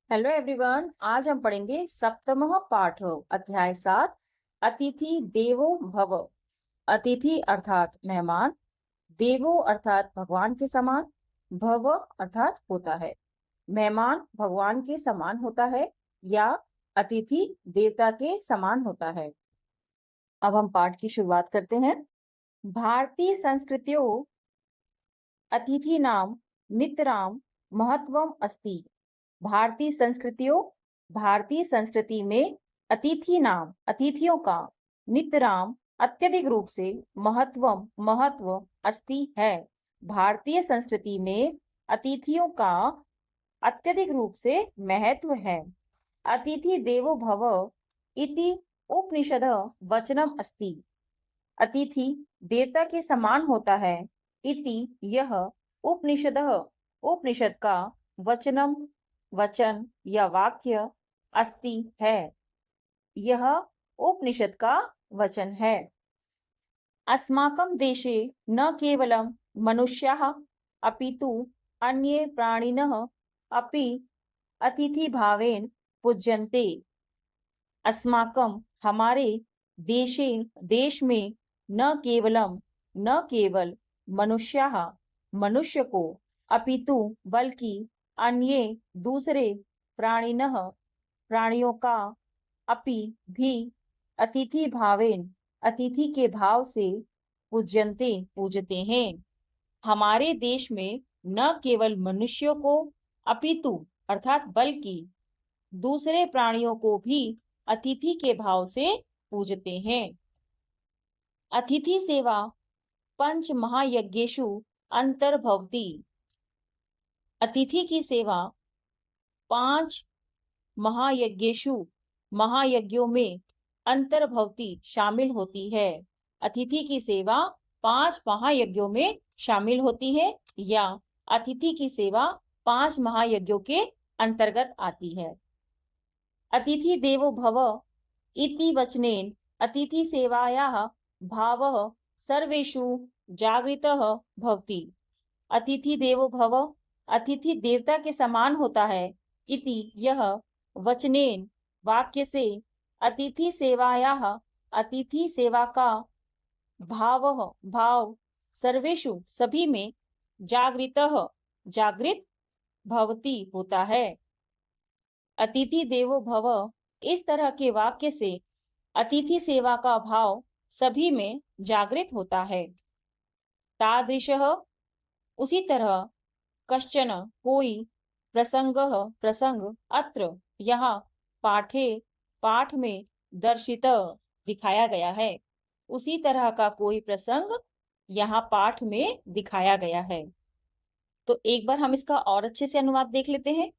Hello everyone, आज हम पढ़ेंगे सप्तमः पाठ अध्याय 7 अतिथि देवो भव। अतिथि अर्थात मेहमान, देवो अर्थात भगवान के समान, भव अर्थात होता है। मेहमान भगवान के समान होता है या अतिथि देवता के समान होता है। अब हम पाठ की शुरुआत करते हैं। भारतीय संस्कृतियों अतिथीनां नितरां महत्वम अस्ति। भारतीय संस्कृति में अतिथियों का नितराम अत्यधिक रूप से महत्व अस्ति है। भारतीय संस्कृति में अतिथियों का अत्यधिक रूप से महत्व है। अतिथि देवो भव इति उपनिषद वचनम अस्ति। अतिथि देवता के समान होता है इति यह उपनिषद का वचन या वाक्य अस्ति है। यह उपनिषद का वचन है। अस्माकं देशे न केवलं मनुष्याः अपितु अन्ये प्राणिनः अपि अतिथि भावेन पूज्यन्ते। अस्माकं हमारे देश में न केवल मनुष्य को अपितु बल्कि अन्य दूसरे प्राणियों का अपि भी अतिथि के भाव से पूजते हैं। हमारे देश में न केवल मनुष्यों को अपितु अर्थात बल्कि दूसरे प्राणियों को भी अतिथि के भाव से पूजते हैं। अतिथि सेवा पंच महायज्ञेषु अंतर्भवति। अतिथि की सेवा 5 महायज्ञों में अंतर्भवती शामिल होती है। अतिथि की सेवा 5 महायज्ञों में शामिल होती है या अतिथि की सेवा 5 महायज्ञों के अंतर्गत आती है। अतिथि देवो भव इति वचनेन अतिथि सेवायाः भावः सर्वेषु जागृतः भवति। अतिथि देवो भव अतिथि देवता के समान होता है इति यह वचनेन वाक्य से अतिथि सेवा का भाव सर्वेषु सभी में जागृत भवति होता है। अतिथि देवो भव इस तरह के वाक्य से अतिथि सेवा का भाव सभी में जागृत होता है। तादृशः उसी तरह कश्चन कोई प्रसंग अत्र यहाँ पाठ में दर्शित दिखाया गया है। उसी तरह का कोई प्रसंग यहाँ पाठ में दिखाया गया है। तो एक बार हम इसका और अच्छे से अनुवाद देख लेते हैं।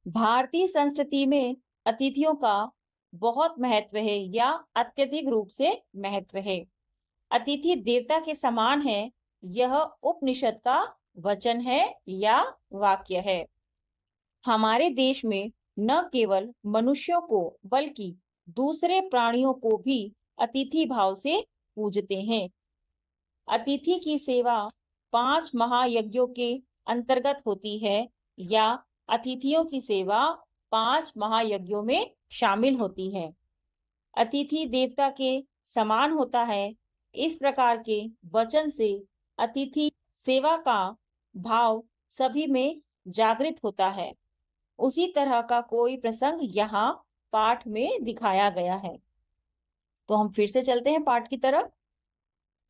भारतीय संस्कृति में अतिथियों का बहुत महत्व है या अत्यधिक रूप से महत्व है। अतिथि देवता के समान है, यह उपनिषद का वचन है या वाक्य है। हमारे देश में न केवल मनुष्यों को बल्कि दूसरे प्राणियों को भी अतिथि भाव से पूजते हैं। अतिथि की सेवा 5 महायज्ञों के अंतर्गत होती है या अतिथियों की सेवा 5 महायज्ञों में शामिल होती है। अतिथि देवता के समान होता है, इस प्रकार के वचन से अतिथि सेवा का भाव सभी में जागृत होता है। उसी तरह का कोई प्रसंग यहाँ पाठ में दिखाया गया है। तो हम फिर से चलते हैं पाठ की तरफ।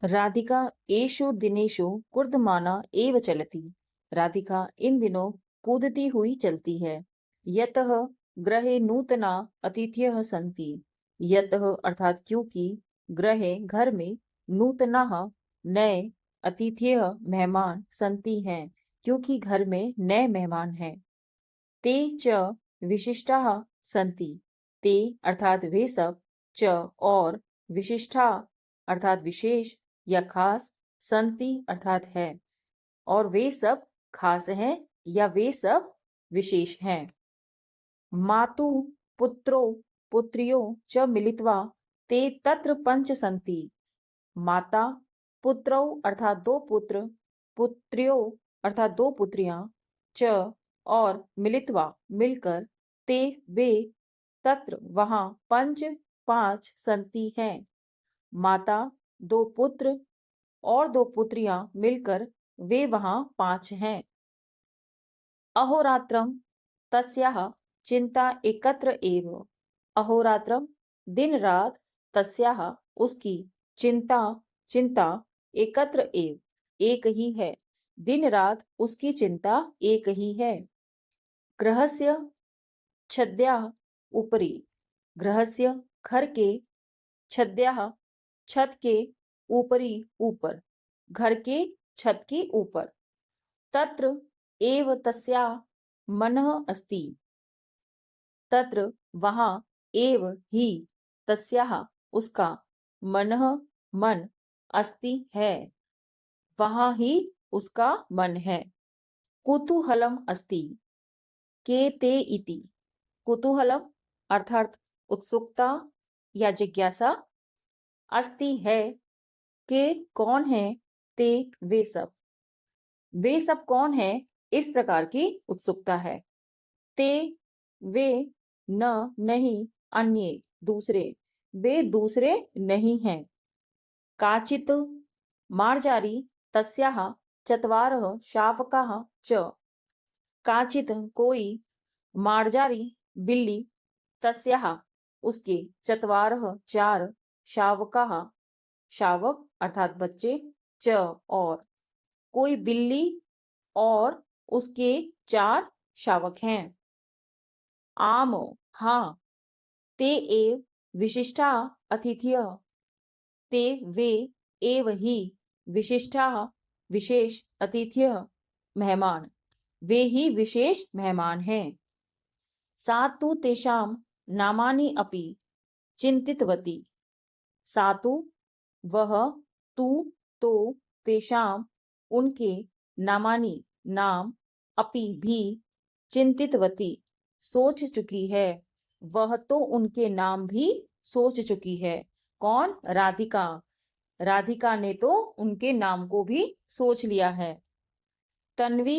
राधिका एषु दिनेषु कूर्दमाना एव चलति। राधिका इन दिनों कूदती हुई चलती है। यतः गृहे नूतना अतिथयः सन्ति। यतः अर्थात क्योंकि गृहे घर में नूतनाः नए अतिथयः मेहमान सन्ति हैं क्योंकि घर में नए मेहमान हैं। ते च विशिष्टाः सन्ति। ते अर्थात वे सब, च और विशिष्टा अर्थात विशेष या खास, सन्ति अर्थात है और वे सब खास हैं या वे सब विशेष हैं। मातु पुत्रो पुत्रियो च मिलित्वा ते तत्र पंच सन्ति। माता पुत्रौ अर्थात 2 पुत्र, पुत्रियो अर्थात 2 पुत्रियां, च और मिलित्वा मिलकर ते वे तत्र वहाँ पंच पांच संति हैं। माता दो पुत्र और दो पुत्रियां मिलकर वे वहाँ पांच हैं। अहोरात्रम तस्याः चिंता एकत्र एव। अहोरात्रम दिन रात तस्याः उसकी चिंता चिंता एकत्र एव एक ही है। दिन रात उसकी चिंता एक ही है। गृहस्य छद्याः उपरि। गृहस्य घर के छद्याः छत के ऊपरी ऊपर घर के छत के ऊपर। तत्र एव तस्या मनः अस्ति। तत्र वहाँ एव ही तस्याः उसका मनः मन अस्ति है वहाँ ही उसका मन है। कुतूहलम अस्ति के ते इति। कुतूहलम अर्थात उत्सुकता या जिज्ञासा, अस्ति है के कौन है, ते वे सब कौन है, इस प्रकार की उत्सुकता है। ते वे न नहीं अन्ये दूसरे वे दूसरे नहीं हैं। काचित् मार्जारी तस्याः चत्वारः शावकाः च। काचित् कोई मार्जारी बिल्ली तस्याः उसके चत्वारः चार शावकाः शावक अर्थात बच्चे च और कोई बिल्ली और उसके चार शावक हैं। आम हाँ ते एव विशिष्टा अतिथयः। ते वे एव ही विशिष्टा विशेष अतिथयः मेहमान वे ही विशेष मेहमान हैं। सा तु तेषां नामानि अपि चिंतितवती। सा तु वह तू तो तेषां उनके नामानि नाम अपि भी चिंतितवती सोच चुकी है। वह तो उनके नाम भी सोच चुकी है। कौन? राधिका। राधिका ने तो उनके नाम को भी सोच लिया है। तन्वी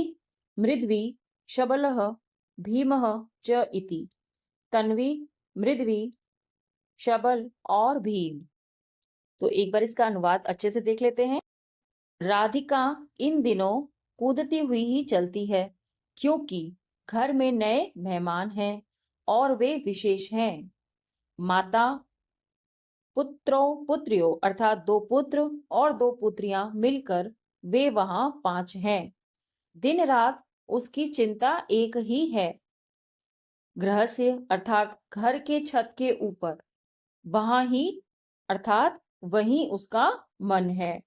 मृद्वी शबलः भीमः च इति। तन्वी मृद्वी शबल और भीम। तो एक बार इसका अनुवाद अच्छे से देख लेते हैं। राधिका इन दिनों कूदती हुई ही चलती है क्योंकि घर में नए मेहमान हैं और वे विशेष हैं। माता पुत्रों पुत्रियों अर्थात दो पुत्र और दो पुत्रियां मिलकर वे वहां पांच हैं। दिन रात उसकी चिंता एक ही है। गृह से अर्थात घर के छत के ऊपर वहां ही अर्थात वहीं उसका मन है।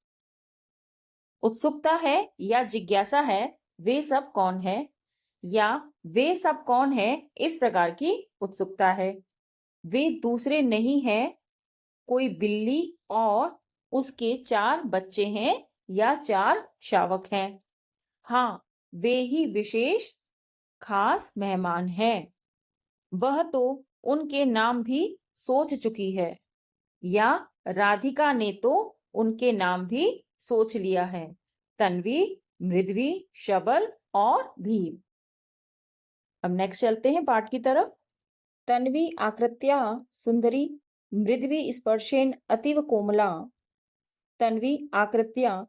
उत्सुकता है या जिज्ञासा है वे सब कौन है या वे सब कौन है इस प्रकार की उत्सुकता है। वे दूसरे नहीं है कोई बिल्ली और उसके चार बच्चे हैं या चार शावक हैं। हाँ वे ही विशेष खास मेहमान हैं। वह तो उनके नाम भी सोच चुकी है या राधिका ने तो उनके नाम भी सोच लिया है। तन्वी मृद्वी शबल और भीम। अब नेक्स्ट चलते हैं पाठ की तरफ। तन्वी आकृत्या सुंदरी मृद्वी स्पर्शेन अतीव कोमला। तन्वी आकृत्या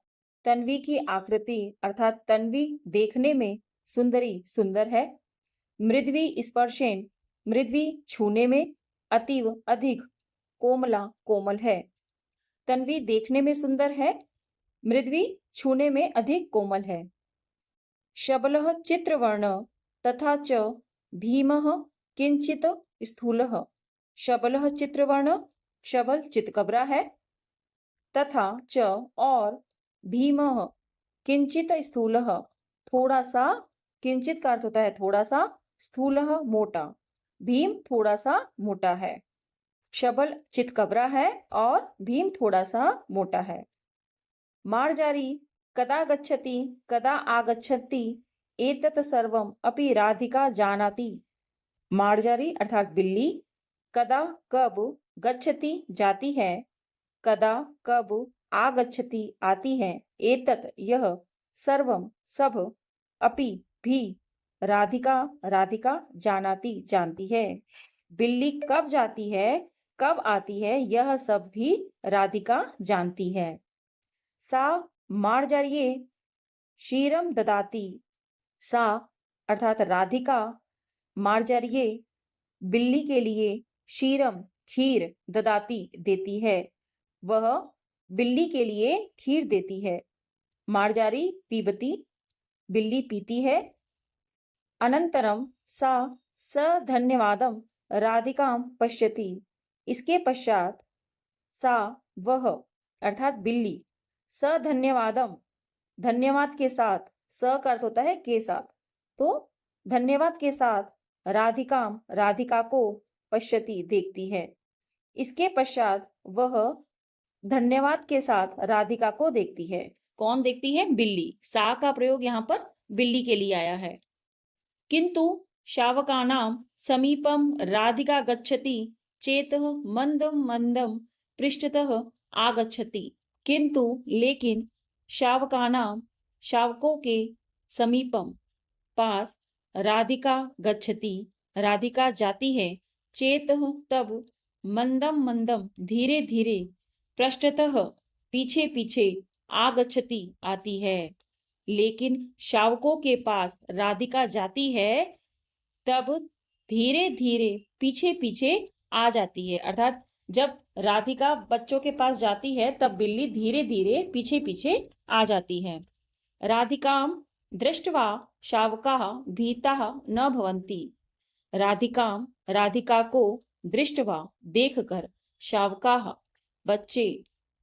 तन्वी की आकृति अर्थात तन्वी देखने में सुंदरी सुंदर है। मृद्वी स्पर्शेन मृद्वी छूने में अतीव अधिक कोमला कोमल है। तन्वी देखने में सुंदर है मृद्वी छूने में अधिक कोमल है। शबलः चित्रवर्ण तथा च भीमः किंचित स्थूलः। शबलः चित्रवर्ण शबल चितकबरा है तथा च और भीमः किंचित स्थूलः थोड़ा सा। किंचित का अर्थ होता है थोड़ा सा, स्थूलः मोटा। भीम थोड़ा सा मोटा है। शबल चितकबरा है और भीम थोड़ा सा मोटा है। मार्जारी कदा गच्छति कदा आगच्छति एतत् सर्वम् अपि राधिका जानाति। मार्जारी अर्थात बिल्ली कदा कब गच्छति जाती है, कदा कब आगच्छति आती है, एतत् यह सर्वम सब अपि भी राधिका राधिका जानाति जानती है। बिल्ली कब जाती है कब आती है यह सब भी राधिका जानती है। सा मार्जर्ये क्षीरम ददाति। सा अर्थात राधिका मार्जर्ये बिल्ली के लिए क्षीरम खीर ददाती देती है। वह बिल्ली के लिए खीर देती है। मार्जारी पीबती बिल्ली पीती है। अनंतरम सा सधन्यवादम राधिकां पश्यति। इसके पश्चात सा वह अर्थात बिल्ली सधन्यवादम धन्यवाद के साथ, स का अर्थ होता है के साथ, तो धन्यवाद के साथ राधिकाम राधिका को पश्यति देखती है। इसके पश्चात वह धन्यवाद के साथ राधिका को देखती है। कौन देखती है? बिल्ली। सा का प्रयोग यहाँ पर बिल्ली के लिए आया है। किंतु शावकानां समीपम राधिका गच्छति चेतः मंदम मंदम पृष्ठतः आगच्छति। किंतु लेकिन शावकानां शावकों के समीपम पास राधिका गच्छति राधिका जाती है चेतः तब मंदम मंदम धीरे धीरे पृष्ठतः पीछे पीछे आगच्छति आती है। लेकिन शावकों के पास राधिका जाती है तब धीरे धीरे पीछे पीछे आ जाती है। अर्थात जब राधिका बच्चों के पास जाती है तब बिल्ली धीरे धीरे पीछे पीछे आ जाती है। राधिकाम दृष्ट्वा शावकाः भीताः न भवन्ति। राधिकाम राधिका को दृष्ट्वा देखकर शावकाः बच्चे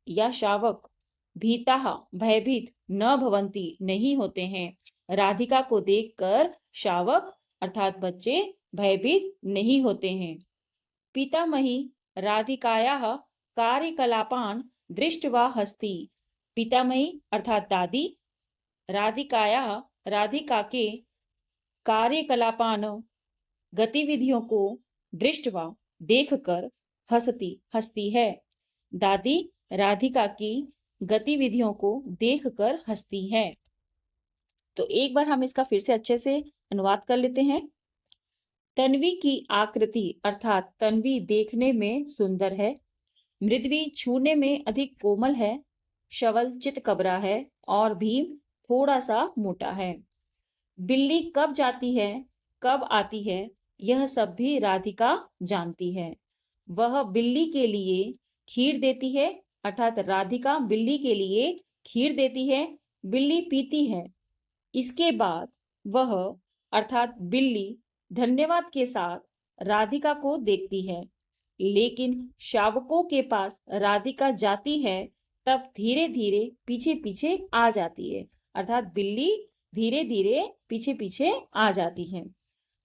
या शावक भीताः भयभीत न भवन्ति नहीं होते हैं। राधिका को देखकर शावक अर्थात बच्चे भयभीत नहीं होते हैं। पितामही राधिकायाः कार्यकलापान् दृष्ट्वा हस्ति। पितामही अर्थात दादी राधिकायाः राधिका के कार्यकलापान गतिविधियों को दृष्ट्वा देखकर हंसती है। दादी राधिका की गतिविधियों को देखकर हंसती है। तो एक बार हम इसका फिर से अच्छे से अनुवाद कर लेते हैं। तन्वी की आकृति अर्थात तन्वी देखने में सुंदर है, मृद्वी छूने में अधिक कोमल है, शवल चितकबरा है और भीम थोड़ा सा मोटा है। बिल्ली कब जाती है कब आती है यह सब भी राधिका जानती है। वह बिल्ली के लिए खीर देती है अर्थात राधिका बिल्ली के लिए खीर देती है, बिल्ली पीती है। इसके बाद वह अर्थात बिल्ली धन्यवाद के साथ राधिका को देखती है। लेकिन शावकों के पास राधिका जाती है तब धीरे धीरे पीछे पीछे आ जाती है। अर्थात बिल्ली धीरे धीरे पीछे पीछे आ जाती है।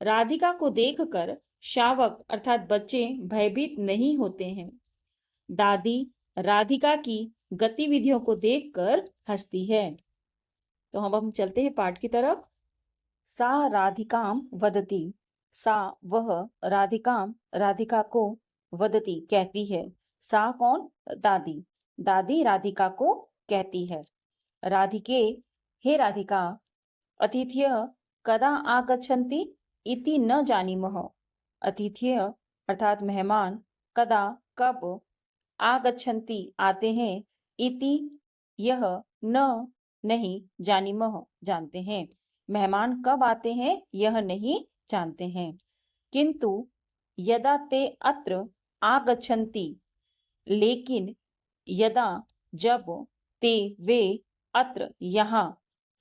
राधिका को देखकर शावक अर्थात बच्चे भयभीत नहीं होते हैं। दादी राधिका की गतिविधियों को देखकर हंसती है। तो हम चलते हैं पाठ की तरफ। सा राधिकाम वदति। सा वह राधिकाम राधिका को वदति कहती है। सा कौन? दादी। दादी राधिका को कहती है। राधिके हे राधिका अतिथ्यः कदा आगच्छन्ति इति न जानीमः। अतिथ्यः अर्थात मेहमान कदा कब आगच्छन्ति आते हैं इति यह न नहीं जानीमः जानते हैं। मेहमान कब आते हैं यह नहीं जानते हैं। किंतु यदा ते अत्र आगच्छन्ति लेकिन यदा जब ते वे अत्र यहाँ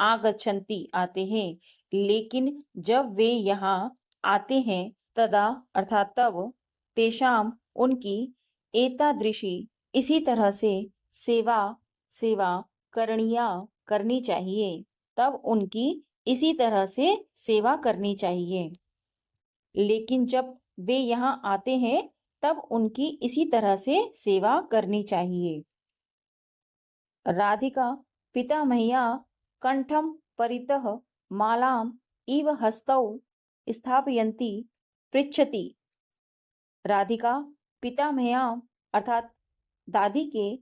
आगच्छन्ति आते हैं लेकिन जब वे यहाँ आते हैं तदा अर्थात तब तेषाम उनकी एतादृशी इसी तरह से सेवा करणीया करनी चाहिए। तब उनकी इसी तरह से सेवा करनी चाहिए। लेकिन जब वे यहाँ आते हैं तब उनकी इसी तरह से सेवा करनी चाहिए। राधिका पितामह्या कंठम परितः मालाम इव हस्तौ स्थापयन्ती पृच्छति। राधिका पितामह्या अर्थात दादी के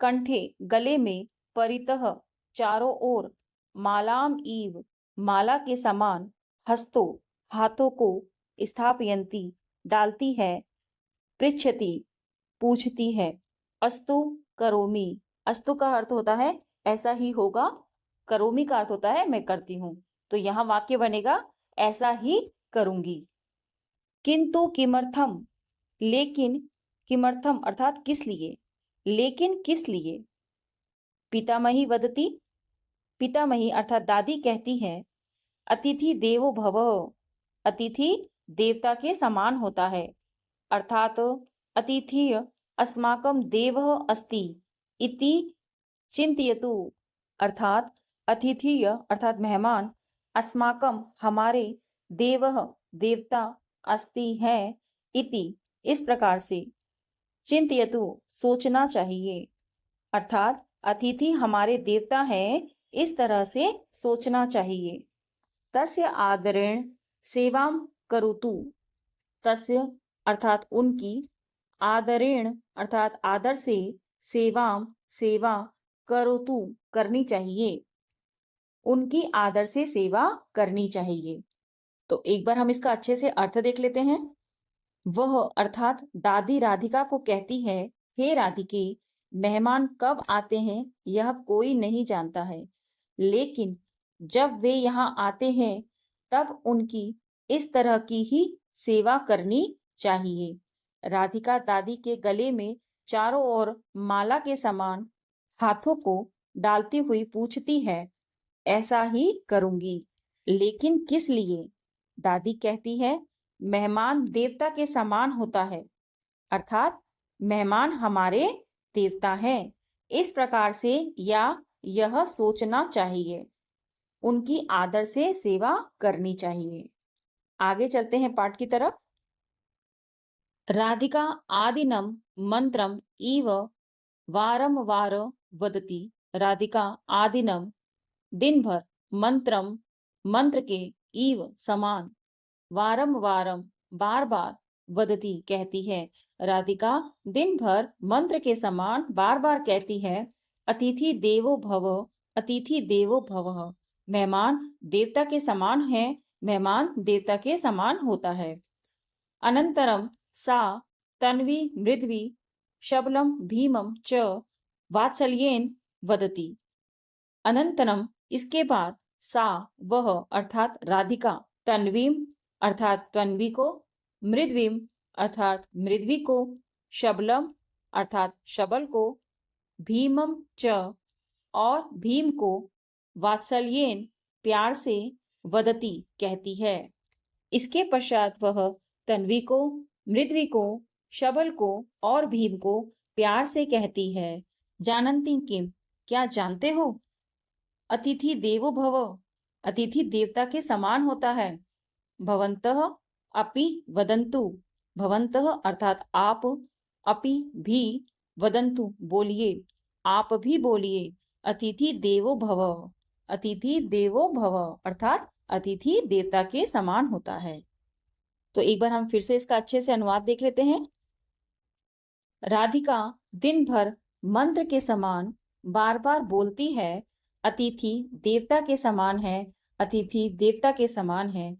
कंठे गले में परितः चारों ओर मालाम इव माला के समान हस्तो हाथों को, स्थापयन्ति डालती है, पृच्छति पूछती है, अस्तु करोमि, अस्तु का अर्थ होता है ऐसा ही होगा, करोमि का अर्थ होता है मैं करती हूँ। तो यहाँ वाक्य बनेगा ऐसा ही करूंगी। किंतु किमर्थम, लेकिन, किमर्थम अर्थात किस लिए, लेकिन किस लिए। पितामही वदति, पितामही अर्थात दादी कहती है, अतिथि देवो भव, अतिथि देवता के समान होता है, अर्थात अतिथि अस्माकं देवः अस्ति इति चिंतयतु, अर्थात अतिथि अर्थात मेहमान, अस्माकं हमारे, देवः देवता, अस्ति है, इति इस प्रकार से, चिंतयतु सोचना चाहिए, अर्थात अतिथि हमारे देवता हैं इस तरह से सोचना चाहिए। तस्य आदरेण सेवां करोतु, तस्य अर्थात उनकी, आदरेण अर्थात आदर से, सेवां सेवा, करोतु करनी चाहिए, उनकी आदर से सेवा करनी चाहिए। तो एक बार हम इसका अच्छे से अर्थ देख लेते हैं। वह अर्थात दादी राधिका को कहती है, हे राधिके, मेहमान कब आते हैं यह कोई नहीं जानता है, लेकिन जब वे यहाँ आते हैं तब उनकी इस तरह की ही सेवा करनी चाहिए। राधिका दादी के गले में चारों ओर माला के समान हाथों को डालती हुई पूछती है, ऐसा ही करूंगी, लेकिन किस लिए। दादी कहती है, मेहमान देवता के समान होता है, अर्थात मेहमान हमारे देवता हैं, इस प्रकार से या यह सोचना चाहिए, उनकी आदर से सेवा करनी चाहिए। आगे चलते हैं पाठ की तरफ। राधिका आदिनम मंत्रम इव वारम वार वदती, राधिका आदिनम दिन भर, मंत्रम मंत्र के, इव समान, वारम वारम बार बार, वदती कहती है, राधिका दिन भर मंत्र के समान बार बार कहती है, अतिथि देवो भव, अतिथि देवो भवः, मेहमान देवता के समान है, मेहमान देवता के समान होता है। अनंतरम सा तन्वी मृद्वी शबलम भीमम च वात्सल्येन वदती, अनंतरम इसके बाद, सा वह अर्थात राधिका, तन्वीम अर्थात तन्वी को, मृद्वीम अर्थात मृद्वी को, शबलम अर्थात शबल को, भीमम च और भीम को, वात्सल्येन प्यार से, वदती कहती है। इसके पश्चात वह तन्वी को, मृद्वी को, शबल को और भीम को प्यार से कहती है, जानन्ति किम, क्या जानते हो, अतिथि देवो भव, अतिथि देवता के समान होता है, भवन्तः अपि वदन्तु, भवन्तः अर्थात आप, अपि भी, वदन्तु बोलिए, आप भी बोलिए, अतिथि देवो भव, अतिथि देवो भव अर्थात अतिथि देवता के समान होता है। तो एक बार हम फिर से इसका अच्छे से अनुवाद देख लेते हैं। राधिका दिन भर मंत्र के समान बार बार बोलती है, अतिथि देवता के समान है, अतिथि देवता के समान है।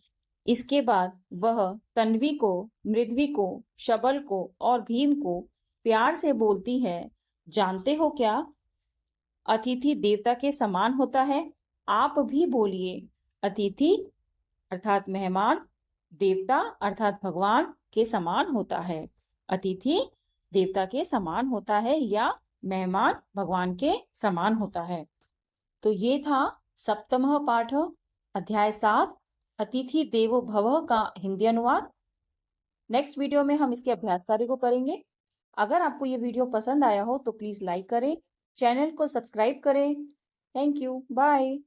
इसके बाद वह तन्वी को, मृद्वी को, शबल को और भीम को प्यार से बोलती है, जानते हो क्या, अतिथि देवता के समान होता है, आप भी बोलिए, अतिथि अर्थात मेहमान, देवता अर्थात भगवान के समान होता है, अतिथि देवता के समान होता है या मेहमान भगवान के समान होता है। तो ये था सप्तमः पाठ, अध्याय 7, अतिथि देवो भवः का हिंदी अनुवाद। नेक्स्ट वीडियो में हम इसके अभ्यास कार्य को करेंगे। अगर आपको ये वीडियो पसंद आया हो तो प्लीज लाइक करें, चैनल को सब्सक्राइब करें। Thank you, bye.